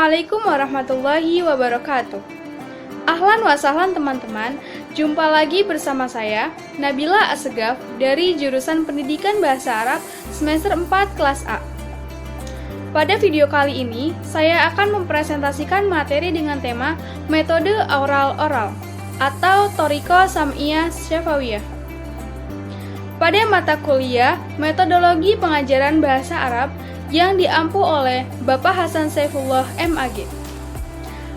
Assalamualaikum warahmatullahi wabarakatuh. Ahlan wa sahlan teman-teman, jumpa lagi bersama saya, Nabila Assegaf dari jurusan Pendidikan Bahasa Arab semester 4 kelas A. Pada video kali ini, saya akan mempresentasikan materi dengan tema metode oral-oral atau Thoriqah Sam'iyah Syafawiyah. Pada mata kuliah Metodologi Pengajaran Bahasa Arab yang diampu oleh Bapak Hasan Saifullah MAG.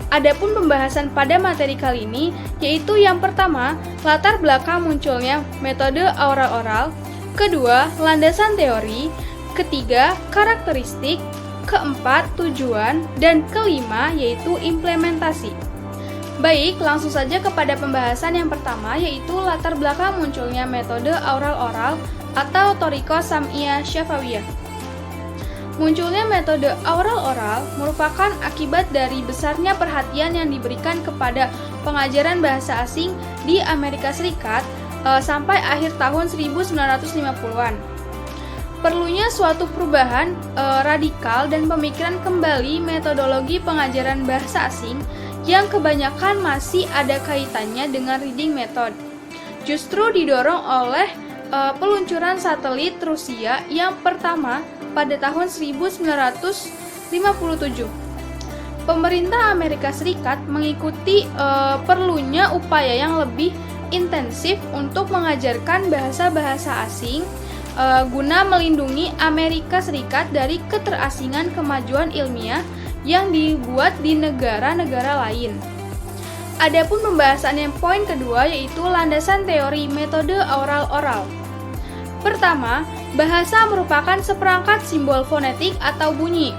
Adapun pembahasan pada materi kali ini yaitu yang pertama, latar belakang munculnya metode oral-oral, kedua, landasan teori, ketiga, karakteristik, keempat, tujuan, dan kelima yaitu implementasi. Baik, langsung saja kepada pembahasan yang pertama yaitu latar belakang munculnya metode oral-oral atau Thoriqah Sam'iyah Syafawiyah. Munculnya metode oral-oral merupakan akibat dari besarnya perhatian yang diberikan kepada pengajaran bahasa asing di Amerika Serikat sampai akhir tahun 1950-an. Perlunya suatu perubahan radikal dan pemikiran kembali metodologi pengajaran bahasa asing yang kebanyakan masih ada kaitannya dengan reading method. Justru didorong oleh peluncuran satelit Rusia yang pertama pada tahun 1957. Pemerintah Amerika Serikat mengikuti perlunya upaya yang lebih intensif untuk mengajarkan bahasa-bahasa asing guna melindungi Amerika Serikat dari keterasingan kemajuan ilmiah yang dibuat di negara-negara lain. Adapun pembahasan yang poin kedua yaitu landasan teori metode oral-oral. Pertama, bahasa merupakan seperangkat simbol fonetik atau bunyi.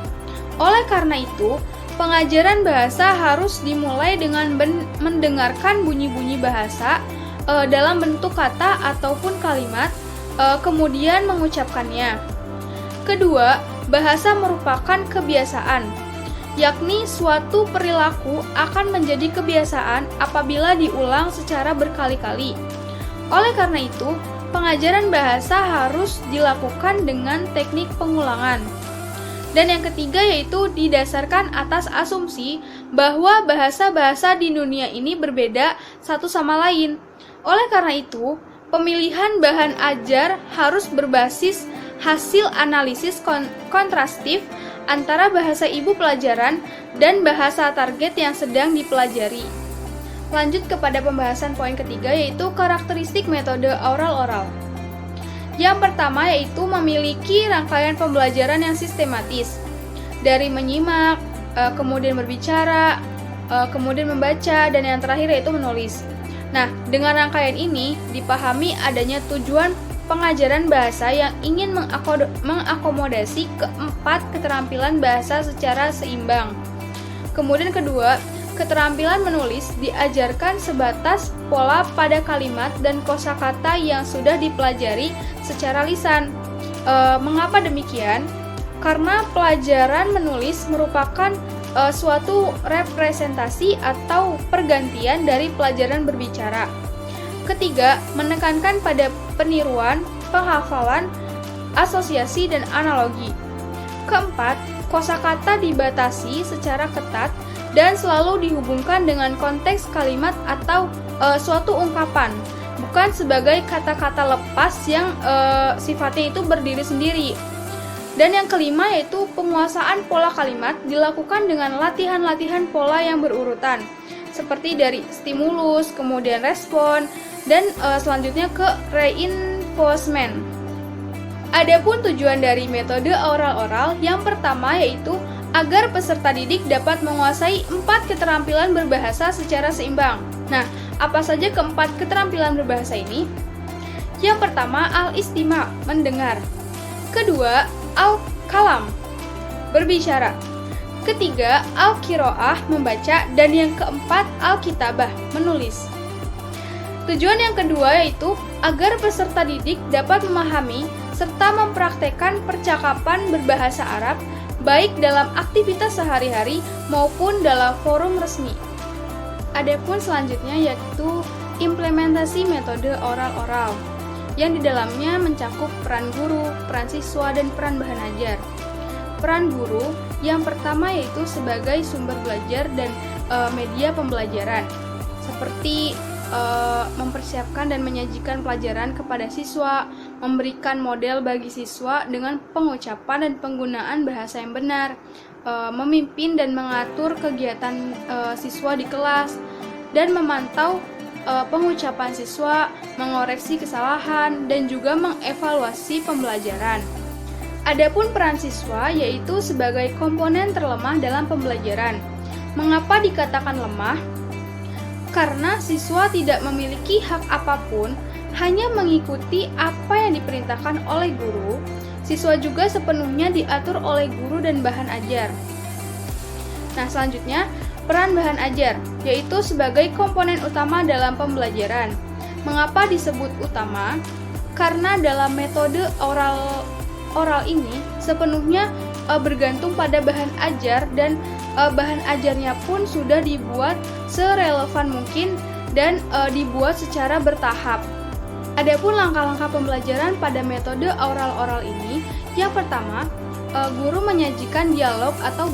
Oleh karena itu, pengajaran bahasa harus dimulai dengan mendengarkan bunyi-bunyi bahasa dalam bentuk kata ataupun kalimat, kemudian mengucapkannya. Kedua, bahasa merupakan kebiasaan, yakni suatu perilaku akan menjadi kebiasaan apabila diulang secara berkali-kali. Oleh karena itu, pengajaran bahasa harus dilakukan dengan teknik pengulangan. Dan yang ketiga yaitu didasarkan atas asumsi bahwa bahasa-bahasa di dunia ini berbeda satu sama lain. Oleh karena itu, pemilihan bahan ajar harus berbasis hasil analisis kontrastif antara bahasa ibu pelajaran dan bahasa target yang sedang dipelajari. Lanjut kepada pembahasan poin ketiga yaitu karakteristik metode oral-oral. Yang pertama yaitu memiliki rangkaian pembelajaran yang sistematis. Dari menyimak, kemudian berbicara, kemudian membaca, dan yang terakhir yaitu menulis. Nah, dengan rangkaian ini dipahami adanya tujuan pengajaran bahasa yang ingin mengakomodasi keempat keterampilan bahasa secara seimbang. Kemudian kedua, keterampilan menulis diajarkan sebatas pola pada kalimat dan kosakata yang sudah dipelajari secara lisan. Mengapa demikian? Karena pelajaran menulis merupakan suatu representasi atau pergantian dari pelajaran berbicara. Ketiga, menekankan pada peniruan, penghafalan, asosiasi, dan analogi. Keempat, kosakata dibatasi secara ketat dan selalu dihubungkan dengan konteks kalimat atau suatu ungkapan, bukan sebagai kata-kata lepas yang sifatnya itu berdiri sendiri. Dan yang kelima yaitu penguasaan pola kalimat dilakukan dengan latihan-latihan pola yang berurutan, seperti dari stimulus, kemudian respon, dan selanjutnya ke reinforcement. Adapun tujuan dari metode oral-oral yang pertama yaitu agar peserta didik dapat menguasai 4 keterampilan berbahasa secara seimbang. Nah, apa saja keempat keterampilan berbahasa ini? Yang pertama, al-istima, mendengar. Kedua, al-kalam, berbicara. Ketiga, al-qiraah, membaca. Dan yang keempat, al-kitabah, menulis. Tujuan yang kedua yaitu agar peserta didik dapat memahami serta mempraktekkan percakapan berbahasa Arab baik dalam aktivitas sehari-hari maupun dalam forum resmi. Adapun selanjutnya yaitu implementasi metode oral-oral yang di dalamnya mencakup peran guru, peran siswa, dan peran bahan ajar. peran guru yang pertama yaitu sebagai sumber belajar dan media pembelajaran, seperti mempersiapkan dan menyajikan pelajaran kepada siswa, memberikan model bagi siswa dengan pengucapan dan penggunaan bahasa yang benar, memimpin dan mengatur kegiatan siswa di kelas, dan memantau pengucapan siswa, mengoreksi kesalahan, dan juga mengevaluasi pembelajaran. Adapun peran siswa yaitu sebagai komponen terlemah dalam pembelajaran. Mengapa dikatakan lemah? Karena siswa tidak memiliki hak apapun, hanya mengikuti apa yang diperintahkan oleh guru. Siswa juga sepenuhnya diatur oleh guru dan bahan ajar. Nah, selanjutnya, peran bahan ajar, yaitu sebagai komponen utama dalam pembelajaran. Mengapa disebut utama? Karena dalam metode oral ini sepenuhnya bergantung pada bahan ajar, dan bahan ajarnya pun sudah dibuat serelevan mungkin dan dibuat secara bertahap. Adapun langkah-langkah pembelajaran pada metode oral ini, yang pertama, guru menyajikan dialog atau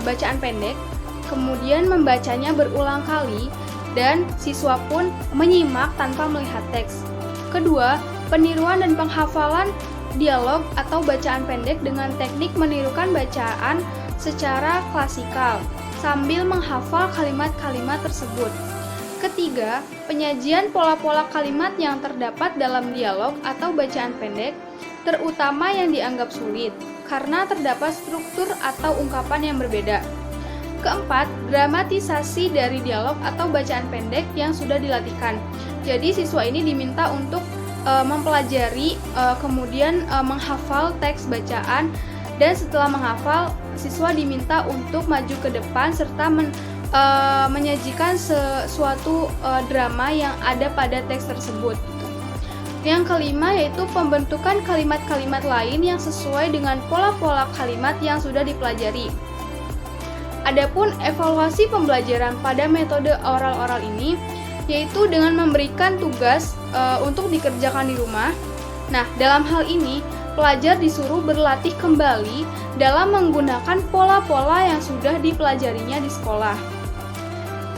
bacaan pendek, kemudian membacanya berulang kali, dan siswa pun menyimak tanpa melihat teks. Kedua, peniruan dan penghafalan dialog atau bacaan pendek dengan teknik menirukan bacaan secara klasikal sambil menghafal kalimat-kalimat tersebut. Ketiga, penyajian pola-pola kalimat yang terdapat dalam dialog atau bacaan pendek, terutama yang dianggap sulit karena terdapat struktur atau ungkapan yang berbeda. Keempat, dramatisasi dari dialog atau bacaan pendek yang sudah dilatihkan. Jadi siswa ini diminta untuk mempelajari, kemudian menghafal teks bacaan, dan setelah menghafal, siswa diminta untuk maju ke depan serta menyajikan sesuatu drama yang ada pada teks tersebut. Yang kelima yaitu pembentukan kalimat-kalimat lain yang sesuai dengan pola-pola kalimat yang sudah dipelajari. Adapun evaluasi pembelajaran pada metode oral ini yaitu dengan memberikan tugas untuk dikerjakan di rumah. Nah, dalam hal ini, pelajar disuruh berlatih kembali dalam menggunakan pola-pola yang sudah dipelajarinya di sekolah.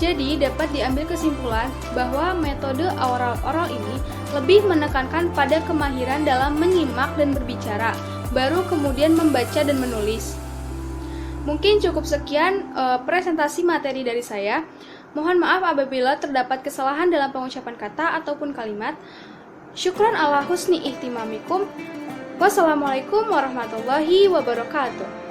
Jadi, dapat diambil kesimpulan bahwa metode oral ini lebih menekankan pada kemahiran dalam menyimak dan berbicara, baru kemudian membaca dan menulis. Mungkin cukup sekian presentasi materi dari saya. Mohon maaf apabila terdapat kesalahan dalam pengucapan kata ataupun kalimat. Syukran ala husni ihtimamikum. Wassalamualaikum warahmatullahi wabarakatuh.